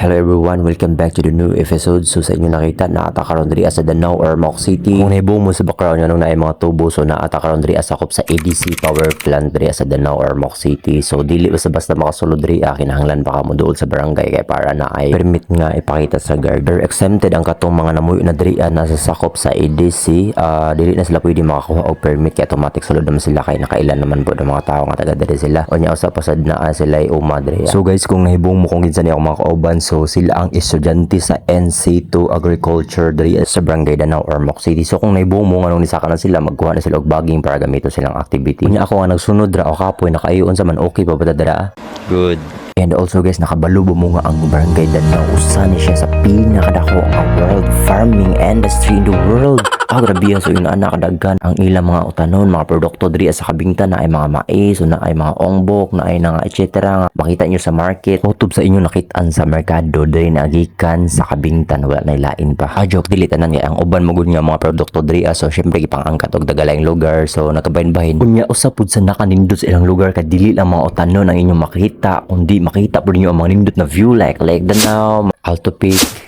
Hello everyone, welcome back to the new episode. So sa inyo nakita, naatakaroon diri sa Danao or Moc City. Kung nahibuong mo sa background nyo nung naay mga tubo, so naatakaroon diri sakop sa ADC power plant diri sa Danao or Moc City. So dili basta makasulod diri, kinahanglan pa ka mo dool sa barangay kay para na ay permit nga ipakita sa guard. Pero exempted ang katong mga namuyo na diri nasa sakop sa ADC. Dili na sila pwede makakuha og permit kay automatic sulod naman sila kay nakailan naman po ng mga tao nga taga diri sila. O nya usa pasad na sila ay umadre. So guys, kung nahibuong mo kung kinsa ni ako mga kauban, so sila ang estudyante sa NC2 Agriculture diri sa Barangay Danao or Moc City. So kung naibuong mo nganong nisaka na sila, magkuha na sila og bagging para gamito silang activity. Kunya ako nga nagsunod ra o kapoy nakaayuon sa man, okay pa ba dara? Good. And also guys, nakabalubo mo nga ang Barangay Danao. Usa ni siya sa pinakadako ang world farming industry in the world. Grabe yan. So yun na nakadaghan ang ilang mga utanon, mga produkto diri sa kabingtan na ay mga mais, na ay mga ongbok, na ay nga etc. Makita nyo sa market. Kutob sa inyo nakitaan sa merkado diri nagikan sa kabingtan, wala na ilain pa. Joke dili tanan kay ang uban mo gud nga mga produkto diri. So syempre gipangangkat og dagalayng lugar. So nakabahin-bahin. Kunya usa pud sa nakanindot sa ilang lugar kay dili lang mga utanon ang inyong makita, kundi makita po ninyo ang mga nindot na view like Danao, Alto Peak,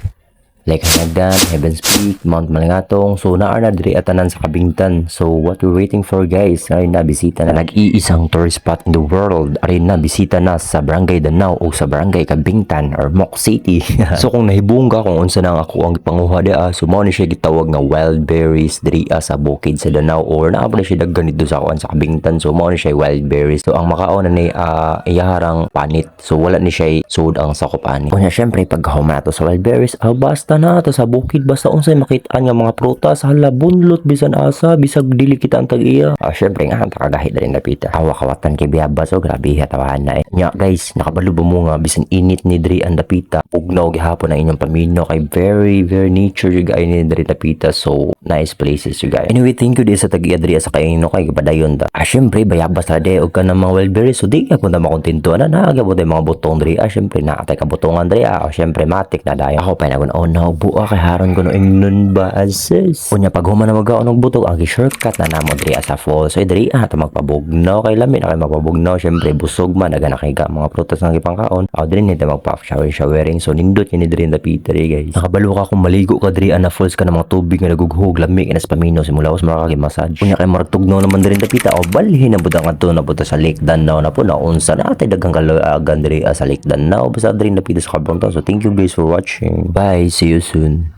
Lake Hanagan, Heavens Peak, Mount Malingatong. So naar na diri atanan sa kabingtan. So what we're waiting for guys, ay na bisita na nag-iisang tourist spot in the world. Ari na bisita na sa Barangay Danao o sa Barangay Kabingtan or Moc City. So kung nahibuong ka kung unsa nang ako ang panguha dia, so mao ni siya gitawag nga wild berries diri sa bukid sa Danao or naa pa na siya daggan dito sa kuan sa Kabingtan. So mao ni siya wild berries. So ang makaon na ni iyaharang panit. So wala ni siya sud ang sakop ani. Kunya syempre pag humana to sa wild berries, basta na to sa bukid, basta unsay makitaan nga mga prutas, hala bunlot bisan asa, bisag dili kita ang tag-iya. Syempre nga takagahi na rin napita. Kawatan kay biyaba, so grabe hatawahan na nya guys, nakabalubo mo nga bisan init ni diri ang dapita. Ugnaw gihapon ang inyong paminaw kay very nature juga ay ni diri dapita. So nice places you guys. Anyway, thank you di sa tag-iya diri sa kaino kay padayon ta. Syempre bayabas ra de og ka ng mga wild berries, so di ka punta makontento na nagabo de mga butong diri. Syempre na atay ka butongan diri. Syempre matik na dayo ako pa na buwa kay haron ko no ingnon ba ases. Unya pag human na magaon og butog ang shortcut na namo diri sa fall. So diri ato magpabugnaw kay lami na kay magpabugnaw. Syempre busog man daga na kay mga prutas nga gipangkaon. Diri ni showering. So nindot ni diri na Peter guys. Nakabalo ka kung maligo ka diri na falls ka ng mga tubig nga nagughog lami kinas paminaw simula us makakagi massage. Unya kay marag tugnaw naman diri dapita balhin na budang adto na buta sa Lake Danao na po na unsa na atay daghang kalagan diri sa Lake Danao basta diri dapita sa Kabangtan. So thank you guys for watching. Bye, see you soon.